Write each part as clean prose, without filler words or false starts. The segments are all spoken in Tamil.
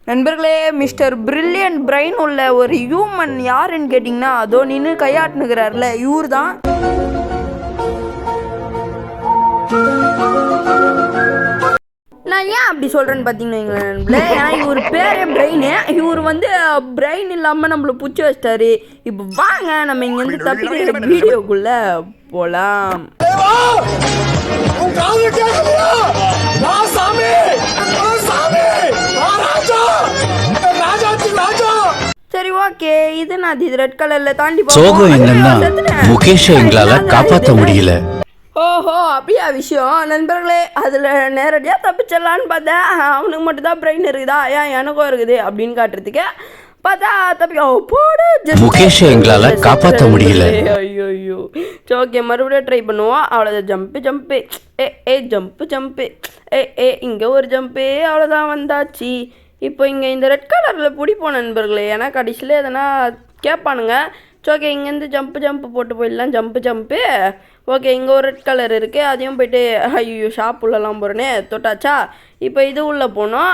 நண்பர்களே, மிஸ்டர் பிரில்லியன்ட் பிரெயின் உள்ள ஒரு ஹியூமன் யாருன்னு கேட்டிங்கன்னா, அதோ நின்று கையாட்டுனுக்கிறார்ல இவர் தான். நான் ஏன் அப்படி சொல்கிறேன்னு பார்த்தீங்கன்னா நண்பர்களே, ஏன்னா இவர் பேரே பிரெயினு. இவர் பிரெயின் இல்லாமல் நம்மளை பிடிச்சி வச்சிட்டாரு. இப்போ வாங்க நம்ம இங்கேருந்து தப்பிக்கிற வீடியோக்குள்ளே போகலாம். சரி, ஓகே. இது நான் இது ரெட் கலர்ல தாண்டி சோகம் என்னன்னா முகேஷ் எங்களால காப்பாற்ற முடியல. ஓஹோ, அப்படியா விஷயம் நண்பர்களே. அதில் நேரடியாக தப்பிச்சிடலான்னு பார்த்தேன். அவனுக்கு மட்டும் தான் பிரெயின் இருக்குதா, ஏன் எனக்கும் இருக்குது அப்படின்னு காட்டுறதுக்கு பார்த்தா முகேஷ் எங்களால காப்பாற்ற முடியல. ஐயோ, ஓகே, மறுபடியும் ட்ரை பண்ணுவோம். அவ்வளோதான். ஜம்பு ஜம்பு இங்கே ஒரு ஜம்பு, அவ்வளோதான், வந்தாச்சு. இப்போ இங்கே இந்த ரெட் கலரில் பிடிப்போம் நண்பர்களே, ஏன்னா கடைசியில் எதனா கேட்பானுங்க. ஓகே, இங்கேருந்து ஜம்பு போட்டு போயிடலாம். ஜம்பு ஓகே. இங்கே ஒரு ரெட் கலர் இருக்குது, அதையும் போய்ட்டு ஐயோ ஷாப் உள்ளலாம் போகிறேனே, தொட்டாச்சா. இப்போ இது உள்ளே போனோம்.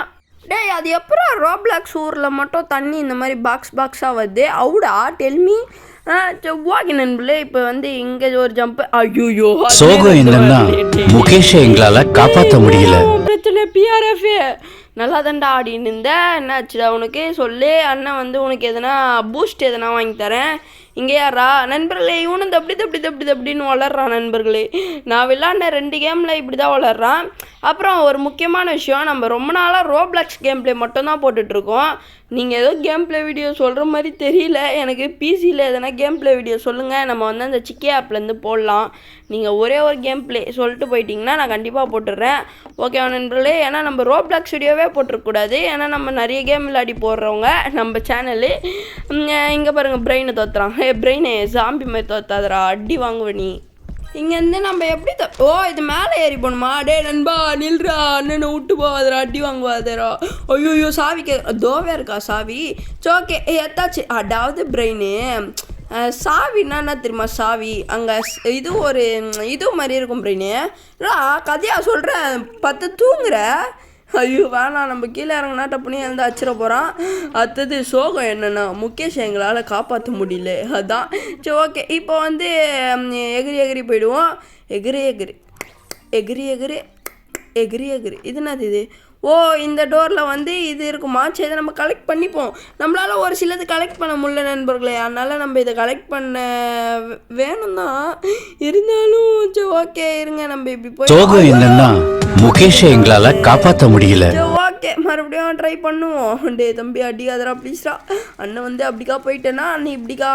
டேய், அது எப்போ ரோப்ளாக்ஸ் ஊரில் மட்டும் தண்ணி இந்த மாதிரி பாக்ஸாக வருது? அவுடா டெல்மி. ஓகே நண்பர்களே, இப்போ இங்கே ஒரு ஜம்ப். ஐயோ, சோகம் என்னன்னா முகேஷ் எங்களால் காப்பாற்ற முடியல. பிரச்சனை பிஆர்எஃப் நல்லா தாண்டா ஆடின்னு இருந்தேன். என்னாச்சுடா உனக்கு சொல்லு. அண்ணன் உனக்கு எதனா பூஸ்ட் எதனா வாங்கி தரேன். இங்கே யாரா நண்பர்களே, இவனு தப்பின்னு வளர்றான் நண்பர்களே. நான் விளாண்ட 2 கேமில் இப்படி தான் வளர்றான். அப்புறம் ஒரு முக்கியமான விஷயம், நம்ம ரொம்ப நாளாக ரோப்ளாக்ஸ் கேம் பிளே மட்டும்தான் போட்டுட்ருக்கோம். நீங்கள் ஏதோ கேம் பிளே வீடியோ சொல்கிற மாதிரி தெரியல எனக்கு. பிசியில் எதனா கேம் பிளே வீடியோ சொல்லுங்கள், நம்ம அந்த சிக்கி ஆப்லேருந்து போடலாம். நீங்கள் ஒரே ஒரு கேம் பிளே சொல்லிட்டு போயிட்டீங்கன்னா நான் கண்டிப்பாக போட்டுடுறேன். ஓகே நண்பர்களே, ஏன்னா நம்ம ரோப்ளாக்ஸ் வீடியோவே போட்டுருக்கூடாது. ஏன்னா நம்ம நிறைய கேம் விளையாடி போடுறவங்க நம்ம சேனலு. இங்கே பாருங்கள், பிரெயினை தோத்துறான். பிரெயினே சாம்பி மாதிரி தோத்தாதரா, அடி வாங்குவ நீ. இங்கேருந்து நம்ம எப்படி இது மேலே ஏறி போகணுமா? டே நண்பா நில்றா, அண்ணனை விட்டு போவாதரா, அடி வாங்குவாதரா. ஐயோ, சாவி தோவே இருக்கா சாவி? ஓகே, எத்தாச்சு. அதாவது பிரெயினு சாவின்னா என்ன தெரியுமா? சாவி அங்கே இது மாதிரி இருக்கும் பிரெயினு. கதையாக சொல்கிறேன், 10 தூங்குற. ஐயோ வேணாம், நம்ம கீழே இறங்கினா டப்புனே அச்சிட போகிறான். அடுத்தது சோகம் என்னென்னா முகேஷ் எங்களால் காப்பாற்ற முடியல, அதுதான். சரி, ஓகே. இப்போ எகிரி போயிடுவோம். எகிரி இது என்னது இது? ஓ, இந்த டோரில் இது இருக்குமா? சரி, இதை நம்ம கலெக்ட் பண்ணிப்போம். நம்மளால் ஒரு சிலது கலெக்ட் பண்ண முடியல நண்பர்களே, அதனால் நம்ம இதை கலெக்ட் பண்ண வேணும் தான். இருந்தாலும் சரி, ஓகே இருங்க, நம்ம இப்படி போய் சோகம் என்னன்னா முகேஷ் எங்களால காப்பாற்ற முடியல. ஓகே, மறுபடியும் ட்ரை பண்ணுவோம். டே தம்பி அடிக்காதரா ப்ளீஸ்ரா. அண்ணன் அப்படிக்கா போயிட்டேன்னா நீ இப்படிக்கா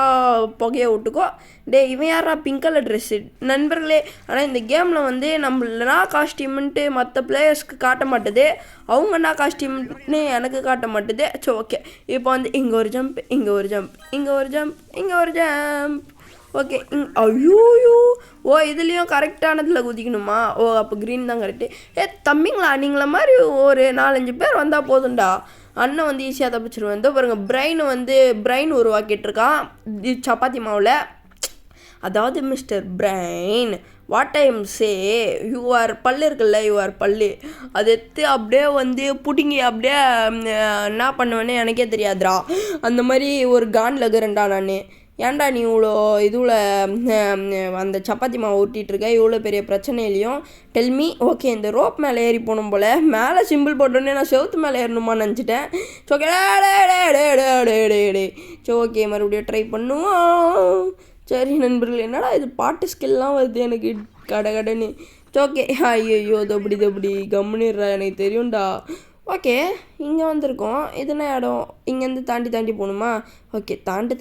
புகையை விட்டுக்கோ. டே இவன் யாரா பிங்க் கலர் ட்ரெஸ்ஸு நண்பர்களே. ஆனால் இந்த கேமில் நம்மளா காஸ்டியூம்ன்ட்டு மற்ற பிளேயர்ஸ்க்கு காட்ட மாட்டுது, அவங்க என்ன காஸ்டியூம்னு எனக்கு காட்ட மாட்டுது. சரி, ஓகே. இப்போ இங்கே ஒரு ஜம்ப், இங்கே ஒரு ஜம்ப். ஓகே. ஐயோ, ஓ இதுலேயும் கரெக்டானதில் குதிக்கணுமா? ஓ அப்போ க்ரீன் தான் கரெக்டு. தம்பிங்களா, நீங்கள மாதிரி ஒரு 4-5 பேர் வந்தால் போதும்டா. அண்ணன் ஈஸியாக தப்பிச்சிருவேன். இந்த பாருங்க, பிரெயின் உருவாக்கிட்டுருக்கான் சப்பாத்தி மாவில். அதாவது mister brain, what time say you are பல்லு இருக்குல்ல, யூஆர் பல்லு அது எடுத்து அப்படியே பிடுங்கி அப்படியே என்ன பண்ணுவேன்னு எனக்கே தெரியாதுடா. அந்த மாதிரி ஒரு கான்ல இருக்கிறேன்டா நான். ஏன்டா நீ இவ்வளோ இதுவில் அந்த சப்பாத்தி மாவு ஊட்டிகிட்ருக்க, இவ்வளோ பெரிய பிரச்சனையிலையும் டெல்மி. ஓகே, இந்த ரோப் மேலே ஏறி போகணும் போல். மேலே சிம்பிள் போட்டோன்னே நான் செவுத்து மேலே ஏறணுமான்னு நினச்சிட்டேன். ஓகே சரி, ஓகே மறுபடியும் ட்ரை பண்ணுவோம். சரி நண்பர்கள், என்னடா இது பாட்டு ஸ்கில்லாம் வருது எனக்கு கடன்னு. ஓகே, ஐயோ தப்படி கம்முனிடுறா, எனக்கு தெரியும்டா. ஓகே, இங்கே வந்திருக்கோம். இதுனா இடம் இங்கேருந்து தாண்டி போகணுமா? ஓகே, தாண்டு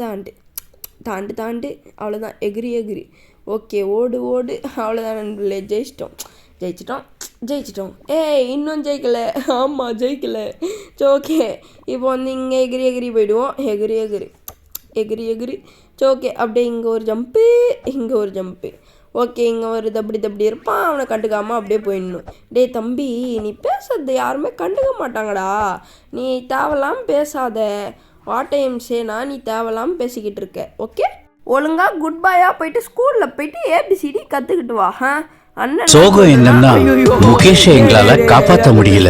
அவ்வளோதான். எகிரி ஓகே, ஓடு அவ்வளோதான் நண்பர்களே. ஜெயிச்சிட்டோம். ஏய் இன்னும் ஜெயிக்கலை. ஆமாம் ஜெயிக்கலை. சரி, ஓகே. இப்போ இங்கே எகிரி போயிடுவோம். எகிரி ஓகே. அப்படியே இங்கே ஒரு ஜம்ப்பு. ஓகே, இங்கே ஒரு தப்படி இருப்பான், அவனை கண்டுக்காமல் அப்படியே போயிடணும். டே தம்பி, நீ பேசுறது யாருமே கண்டுக்க மாட்டாங்கடா. நீ தேவையில்லாமல் பேசாத. வாட் டைம் சேனா நீ தேவையில்லாமல் பேசிக்கிட்டு இருக்க. ஓகே, ஒழுங்காக குட் பாயாக போயிட்டு ஸ்கூலில் போயிட்டு ஏபிசிடி கற்றுக்கிட்டு வா. அண்ணன் சோகம் என்னன்னா முகேஷை எங்களால காப்பாற்ற முடியல.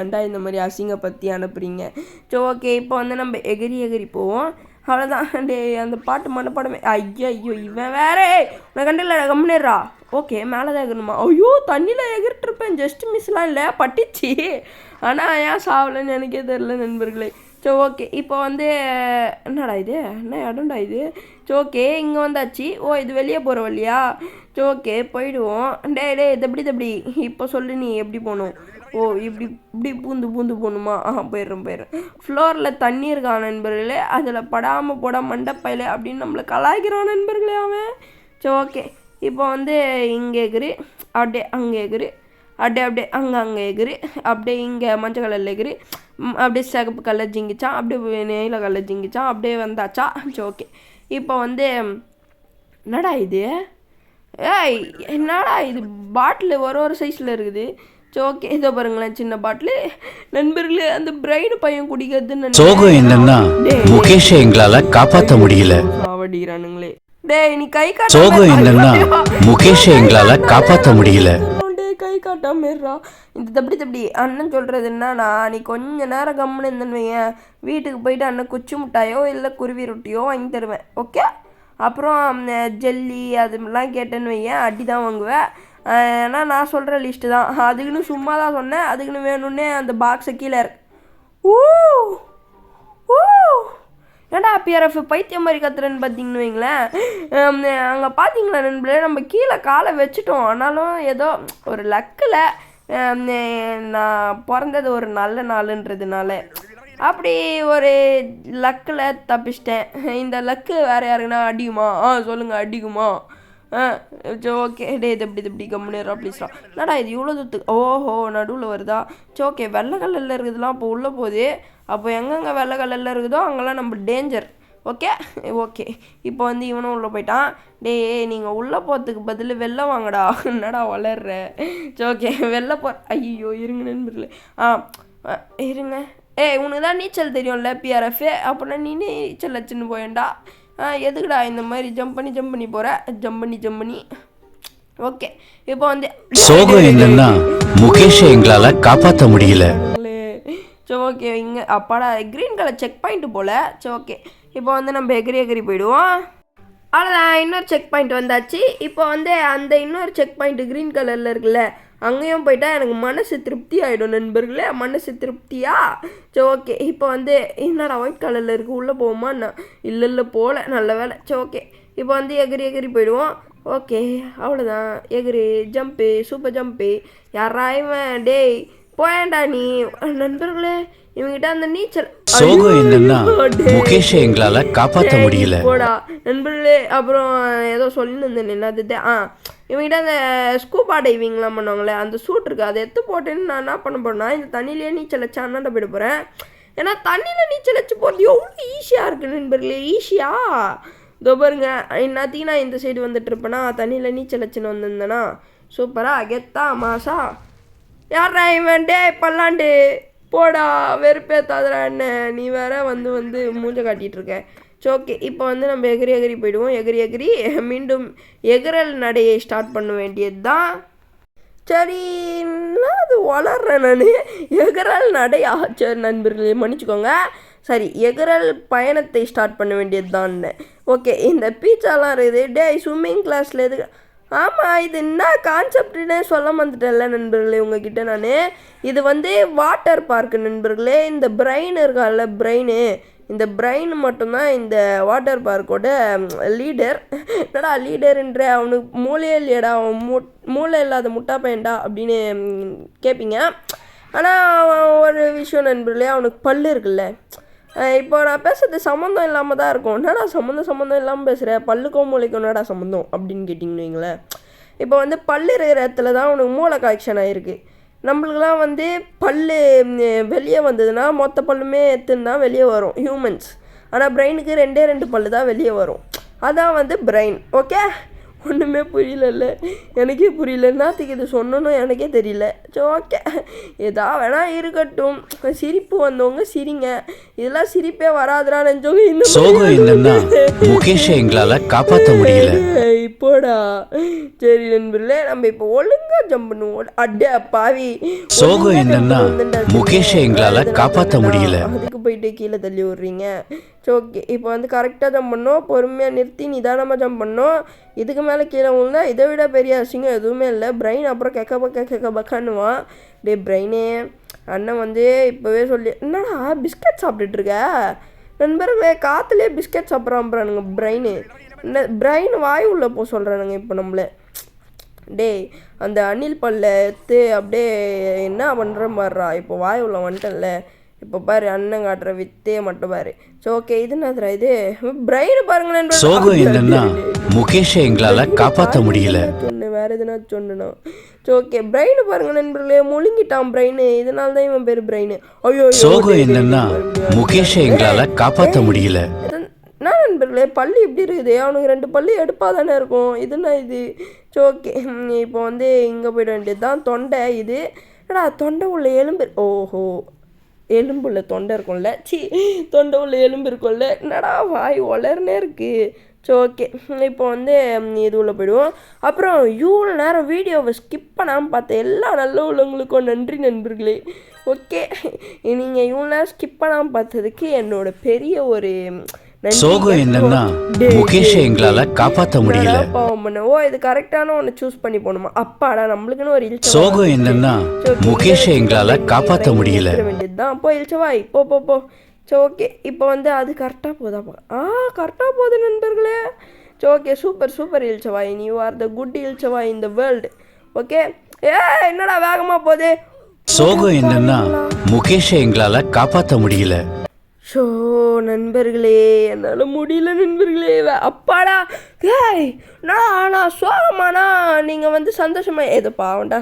ஏன்டா இந்த மாதிரி அசிங்கப்படுத்தி அனுப்புறீங்க. சரி ஓகே, இப்போ வந்து நம்ம எகிரி எகிரி போவோம். அவ்வளோதான். டே அந்த பாட்டு மனப்பாடமே. ஐயோ இவன் வேற நான் கண்டில்ல கம்முனேறா. ஓகே, மேலே தான் எகணுமா? ஐயோ தண்ணியில் எகிரிட்டுருப்பேன், ஜஸ்ட் மிஸ்லாம் இல்லை, பட்டுச்சு. ஆனால் ஏன் சாவலைன்னு எனக்கே தெரில நண்பர்களே. சரி ஓகே, இப்போ வந்து என்னடா இது, என்ன இடம்டா இது? சரி ஓகே, இங்கே வந்தாச்சு. ஓ இது வெளியே போகிற வழியா? சரி ஓகே போயிடுவோம். டே இது எப்படி இப்போ சொல்லு, நீ எப்படி போகணும்? ஓ இப்படி பூந்து போகணுமா? போயிடுறேன். ஃப்ளோரில் தண்ணி இருக்கான் நண்பர்களே, அதில் படாமல் போட மண்டப்பையில் அப்படின்னு நம்மளை கலாய்க்கிறான் நண்பர்களே அவன். சரி ஓகே, இப்போ வந்து இங்கே எகிரி, அப்படியே அங்கே எகிரி, அப்படியே அங்கே எகிரி, அப்படியே இங்கே மஞ்சள் கலரில் எகிரி, அப்படியே சிகப்பு கலர் ஜிங்கிச்சான், அப்படியே நீல கலர் ஜிங்கிச்சான், அப்படியே வந்தாச்சா? சரி ஓகே, இப்போ வந்து என்னடா இது? ஏய் என்னடா இது, பாட்டில் ஒரு சைஸில் இருக்குது. சரி ஓகே, இதோ பாருங்களேன் சின்ன பாட்டில் நண்பர்களே. அந்த பிரைன் பையன் குடிக்கிறதுன்னு சோகம் என்னன்னா முகேஷை எங்களால காப்பாற்ற முடியல. சாவடிக்கிறானுங்களே. டேய் நீ கை காட்ட. சோகம் என்னன்னா முகேஷை எங்களால காப்பாற்ற முடியல. கை காட்டாமேறா. இந்த தப்படி அண்ணன் சொல்கிறது என்னன்னா, நீ கொஞ்ச நேரம் கம்முன்னு இருந்தேன்னு வையன், வீட்டுக்கு போயிட்டு அண்ணன் குச்சி மிட்டாயோ இல்லை குருவி ரொட்டியோ வாங்கி தருவேன். ஓகே, அப்புறம் ஜெல்லி அதுலாம் கேட்டேன்னு வையன், அடி தான் வாங்குவேன். ஏன்னா நான் சொல்கிற லிஸ்ட்டு தான், அதுக்குன்னு சும்மா தான் சொன்னேன், அதுக்குன்னு வேணும்னே அந்த பாக்ஸை கீழே ஊ ஏன்டா பிஆர்எஃப் பைத்தியம் மாதிரி கத்துறேன்னு பார்த்தீங்கன்னு வைங்களேன். அங்கே பார்த்தீங்களா நண்பர்களே, நம்ம கீழே காலை வச்சுட்டோம். ஆனாலும் ஏதோ ஒரு லக்கில் நான் பிறந்தது ஒரு நல்ல நாளுன்றதுனால அப்படி ஒரு லக்கில் தப்பிச்சிட்டேன். இந்த லக்கு வேறு யாருக்குன்னா அடிக்குமா? சொல்லுங்கள், அடிக்குமா? சரி ஓகே, டே இது எப்படி கம்முனேரா ப்ளீஸ்லாம். என்னடா இது இவ்வளோ தூரத்துக்கு? ஓஹோ நடுவில் வருதா? சரி ஓகே, வெள்ளை கலரில் இருக்குதுலாம் இப்போ உள்ளே போகுது. அப்போ எங்கெங்கே வெள்ளை கலரில் இருக்குதோ அங்கெல்லாம் நம்ம டேஞ்சர். ஓகே, இப்போ வந்து இவனும் உள்ளே போயிட்டான். டே நீங்கள் உள்ளே போகிறதுக்கு பதில் வெளில வாங்கடா. என்னடா வளர்ற? சரி ஓகே, வெளில ஐயோ இருங்க நண்பர்களே. இருங்க. உனக்கு தான் நீச்சல் தெரியும்ல பிஆர்எஃப், அப்படின்னா நீ நீச்சல் வச்சுன்னு போயேன்டா. எதுக்குடா இந்த மாதிரி ஜம்ப் பண்ணி போகிற? ஜம்ப் பண்ணி ஓகே, இப்போ வந்து சோகம் என்னன்னா முகேஷை எங்களால் காப்பாற்ற முடியல. சரி ஓகே, இங்கே அப்பாடா க்ரீன் கலர் செக் பாயிண்ட்டு போல். சரி ஓகே, இப்போ வந்து நம்ம எகிரி போயிடுவோம். அவ்வளோதான், இன்னொரு செக் பாயிண்ட் வந்தாச்சு. இப்போ வந்து அந்த இன்னொரு செக் பாயிண்ட்டு க்ரீன் கலரில் இருக்குல்ல, அங்கேயும் போயிட்டா எனக்கு மனசு திருப்தி ஆகிடும் நண்பர்களே. மனசு திருப்தியா? சரி ஓகே, இப்போ வந்து என்னடா ஒயிட் கலரில் இருக்குது, உள்ளே போவோமா? இல்லை போகல, நல்ல வேலை. சரி ஓகே, இப்போ வந்து எகிரி போயிடுவோம். ஓகே அவ்வளோதான், எகிரி ஜம்ப்பு, சூப்பர் ஜம்ப்பு. யாராயிவன்? டேய் போயேன்டா நீ. நண்பர்களே இவங்கிட்ட அந்த நீச்சல். சோகம் என்னன்னா முகேஷை எங்களால காப்பாற்ற முடியல. போடா நண்பர்களே. அப்புறம் ஏதோ சொல்லியிருந்தேன் என்னது, இவங்கிட்ட அந்த ஸ்கூபா டைவிங்லாம் பண்ணுவாங்களே அந்த சூட் இருக்குது, அதை எடுத்து போட்டேன்னு நான் என்ன பண்ண போறேன்னா, இந்த தண்ணியிலே நீச்சல் வச்சு அண்ணாண்ட போயிட போகிறேன். ஏன்னா தண்ணியில் நீச்சல் வச்சு போகிறது எவ்வளோ ஈஸியாக இருக்குது நண்பர்களே. இதோ பாருங்க, இன்னத்துக்கு நான் இந்த சைடு வந்துட்டு இருப்பேனா, தண்ணியில் நீச்சல் வச்சுன்னு வந்திருந்தேனா சூப்பராக கெத்தா மாசா. யாரா இவன்? டே பல்லாண்டு போடா, வெறுப்பேத்தாதரா என்ன, நீ வேற வந்து மூஞ்ச காட்டிகிட்டு இருக்க. சரி ஓகே, இப்போ வந்து நம்ம எகிரி போயிடுவோம். எகிரி மீண்டும் எகிரல் நடையை ஸ்டார்ட் பண்ண வேண்டியது தான். சரி அது வளர்றேன் நான். எகிரல் நடையா? சரி நண்பர்களே மன்னிச்சுக்கோங்க. சரி, எகிரல் பயணத்தை ஸ்டார்ட் பண்ண வேண்டியது தான். ஓகே, இந்த பீச்சாலாம் இருக்குது. டே ஸ்விம்மிங் கிளாஸில் எதுக்கு? ஆமாம், இது என்ன கான்செப்டுன்னே சொல்ல வந்துட்டேன்ல நண்பர்களே உங்ககிட்ட நான். இது வந்து வாட்டர் பார்க்கு நண்பர்களே. இந்த பிரெயின் இருக்கான்ல, இந்த பிரெயின் மட்டும்தான் இந்த வாட்டர் பார்க்கோட லீடர். என்னடா லீடருன்ற, அவனுக்கு மூளையே இல்லையடா, அவன் மூளை இல்லாத முட்டா பையன்டா அப்படின்னு கேட்பீங்க. ஆனால் ஒரு விஷயம் நண்பர்களே, அவனுக்கு பல்லு இருக்குல்ல. இப்போ நான் பேசுறது சம்மந்தம் இல்லாமல் தான் இருக்கும். என்னடா சம்மந்தம் இல்லாமல் பேசுகிறேன், பல்லுக்கும் மூளைக்கும் என்னடா சம்மந்தம் அப்படின்னு கேட்டிங்கன்னு வைங்களேன். இப்போ வந்து பல்லு இருக்கிற இடத்துல தான் அவனுக்கு மூளை கலெக்ஷன் ஆகிருக்கு. நம்மளுக்கெல்லாம் வந்து பல் வெளியே வந்ததுன்னா மொத்த பல்லுமே எடுத்துன்னு தான் வெளியே வரும் ஹியூமன்ஸ். ஆனால் பிரெயினுக்கு 2 பல்லு தான் வெளியே வரும். அதான் வந்து பிரெயின். ஓகே, ஒன்றுமே புரியல, எனக்கே புரியல, என்னத்துக்கு இது சொன்னணும் எனக்கே தெரியல. சரி ஓகே, எதா வேணால் இருக்கட்டும். சிரிப்பு வந்தவங்க சிரிங்க, இதெல்லாம் சிரிப்பே வராதுடா நினச்சோங்க இந்த சோகம் என்னன்னா முகேஷை எங்களால காப்பாற்ற முடியல. இப்போடா சரி நண்பர்களே, நம்ம இப்போ ஒழுங்கா ஜம்ப் பண்ணுவோம். அடே பாவி, சோகம் என்னன்னா முகேஷை எங்களால காப்பாற்ற முடியல. அதுக்கு போயிட்டு கீழே தள்ளி விடுறீங்க. ஸோ ஓகே, இப்போ வந்து கரெக்டாக ஜம்ப் பண்ணோம், பொறுமையாக நிறுத்தி நிதானமாக ஜம்ப் பண்ணோம். இதுக்கு மேலே கீழே விழுந்தா இதை விட பெரிய அசிங்கம் எதுவுமே இல்லை. பிரெயின் அப்புறம் கேட்க பக்கான்னுவான். டே பிரெயினே, அண்ணன் வந்து இப்போவே சொல்லி என்னடா பிஸ்கட் சாப்பிட்டுட்ருக்க நண்பர்களே, காற்றுலேயே பிஸ்கட் சாப்பிட்றான்றானுங்க பிரெயின். என்ன பிரெயின் வாய் உள்ளே போக சொல்கிறானுங்க இப்போ நம்மளே. டே அந்த அணில் பல்ல எடுத்து அப்படியே என்ன பண்ணுற மாதிரிடா, இப்போ வாய் உள்ள வந்துட்டேன்ல. இப்போ பாரு அண்ணன் காட்டுற வித்தே மட்டும் பாரு. ஸோ ஓகே, இது என்னதுரா இது பிரெயின் பாருங்களேன். சோகம் என்னன்னா முகேஷை எங்களால காப்பாற்ற முடியல. சொன்னேன் வேற எதுனா சொன்னேன். ஸோ ஓகே, பிரெயின் பாருங்க நண்பர்களே, முழுங்கிட்டான் பிரெயின். இதனால தான் இவன் பேர் பிரெயின். ஐயோ, சோகம் என்னன்னா முகேஷை எங்களால காப்பாற்ற முடியல. என்ன நண்பர்களே, பள்ளி இப்படி இருக்குது, அவனுக்கு 2 பள்ளி எடுப்பாக தானே இருக்கும். இதுனா இது. ஸோ ஓகே, இப்போ வந்து இங்கே போயிட வேண்டியது தான். தொண்டை இது என்னடா, தொண்டை உள்ள எலும்பு. ஓஹோ, எலும்பு உள்ள தொண்டை இருக்கும்ல, தொண்டை உள்ள எலும்பு இருக்கும்ல. என்னடா வாய் வளர்னே இருக்குது. ஸோ ஓகே, இப்போ வந்து இது உள்ள போயிடுவோம். அப்புறம் இவ்வளோ நேரம் வீடியோவை ஸ்கிப் பண்ணாமல் பார்த்த எல்லா நல்ல உள்ளவங்களுக்கும் நன்றி நண்பர்களே. ஓகே, நீங்கள் இவ்வளோ நேரம் ஸ்கிப் பண்ணாமல் பார்த்ததுக்கு என்னோட பெரிய ஒரு சோகம் என்னன்னா முகேஷை எங்களால காப்பாற்ற முடியல. ஓ, இது கரெக்டான ஒன்று சூஸ் பண்ணி போகணுமா? அப்பாடா, நம்மளுக்குன்னு ஒரு சோகம் என்னன்னா முகேஷை எங்களால காப்பாற்ற முடியல. வேண்டியதுதான். போ இல்ச்சவாய், போ போ போ. ஸோ ஓகே, இப்போ வந்து அது கரெக்டாக போதாப்பா. கரெக்டாக போகுது நண்பர்களே. ஸோ ஓகே, சூப்பர் சூப்பர் இல்ச்சவாய், நீ ஆர் த குட் இல்ச்சவாய் இன் த வேர்ல்டு. ஓகே, என்னடா வேகமாக போகுது. சோகம் என்னன்னா முகேஷை எங்களால காப்பாற்ற முடியல. ஸோ நண்பர்களே, என்னால் முடியல நண்பர்களே. அப்பாடா, நான் சோகமானா நீங்கள் வந்து சந்தோஷமாக ஏதோ பாவண்டா,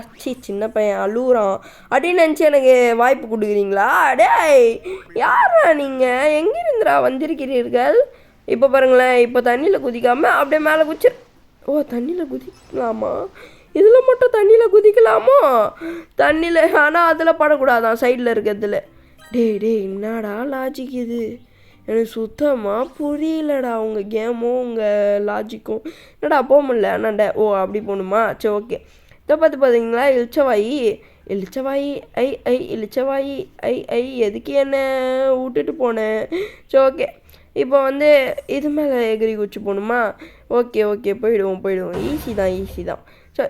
சின்ன பையன் அழுகுறான் அப்படின்னு நினச்சி எனக்கு வாய்ப்பு கொடுக்குறீங்களா? டேய் யாரா நீங்கள், எங்கிருந்துடா வந்திருக்கிறீர்கள்? இப்போ பாருங்களேன், இப்போ தண்ணியில் குதிக்காமல் அப்படியே மேலே குதிச்சு. ஓ, தண்ணியில் குதிக்கலாமா? இதில் மட்டும் தண்ணியில் குதிக்கலாமா? தண்ணியில், ஆனால் அதில் படக்கூடாதான், சைடில் இருக்கிறதுல. டேய் என்னடா லாஜிக் இது? எனக்கு சுத்தமாக புரியலடா உங்கள் கேமும் உங்கள் லாஜிக்கும். என்னடா போக முடியல அண்ணாண்ட. ஓ, அப்படி போகணுமா? சரி ஓகே, இதை பார்த்து பார்த்தீங்களா, இளிச்சவாயி இளிச்சவாயி எதுக்கு என்ன விட்டுட்டு போனேன். சரி ஓகே, இப்போ வந்து இது மேலே எகிரி குச்சி போகணுமா? ஓகே போயிடுவோம். ஈஸி தான். ஸோ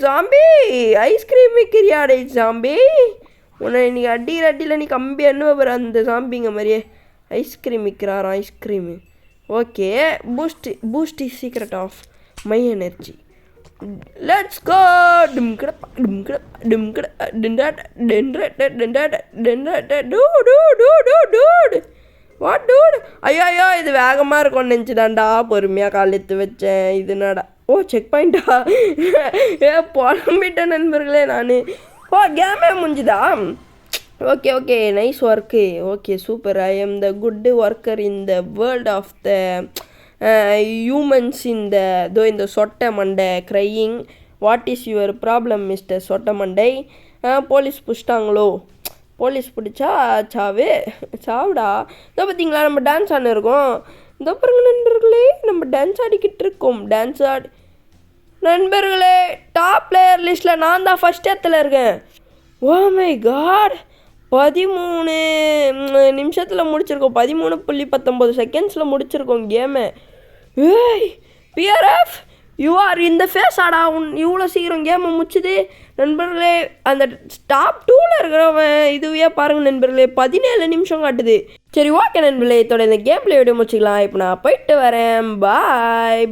ஜாம்பி ஐஸ்கிரீம் விற்கிறியாடே ஜாம்பி, உன்னை இன்னைக்கு அடியில் நீ கம்பி அனுபவ அந்த ஜாம்பிங்க மாதிரியே ஐஸ்கிரீம் விற்கிறாராம் ice cream. Okay, boost is secret of my energy. Let's go. What dude? ஐயோ, இது வேகமாக இருக்கும்னு நினச்சிதான்டா பொறுமையாக கால் எடுத்து வச்சேன். இது என்னடா? ஓ, செக் பாயிண்டா? புலம்பிட்டேன் நண்பர்களே நான். ஓ, கேமே முடிஞ்சுதா? Okay, nice work. Okay, super. I am the good worker in the world of the humans இந்த சொட்டை மண்டை crying. What is your problem mister சொட்டை மண்டை? போலீஸ் பிடிச்சிட்டாங்களோ? போலீஸ் பிடிச்சா சாவுடா. இதை பார்த்தீங்களா, நம்ம டான்ஸ் ஆடினு இருக்கோம். இந்த பாருங்க நண்பர்களே, நம்ம டான்ஸ் ஆடிக்கிட்டு இருக்கோம். நண்பர்களே, டாப் பிளேயர் லிஸ்ட்டில் நான் தான் ஃபஸ்ட் இடத்துல இருக்கேன். ஓ மை காட், 13 நிமிஷத்தில் முடிச்சிருக்கோம். 13.19 செகண்ட்ஸில் முடிச்சிருக்கோம் கேமை. பிஆர்எஃப் யூ ஆர் இந்த ஃபேஸ் ஆடா, இவ்வளோ சீக்கிரம் கேமை முடிச்சுது நண்பர்களே. அந்த டாப் 2ல் இருக்கிறவன் இதுவே பாருங்கள் நண்பர்களே, 17 நிமிஷம் காட்டுது. சரி ஓகே நண்பர்களே, இதோட இந்த கேமில் வீடியோ முடிச்சுக்கலாம். இப்போ நான் போயிட்டு வரேன். பாய்.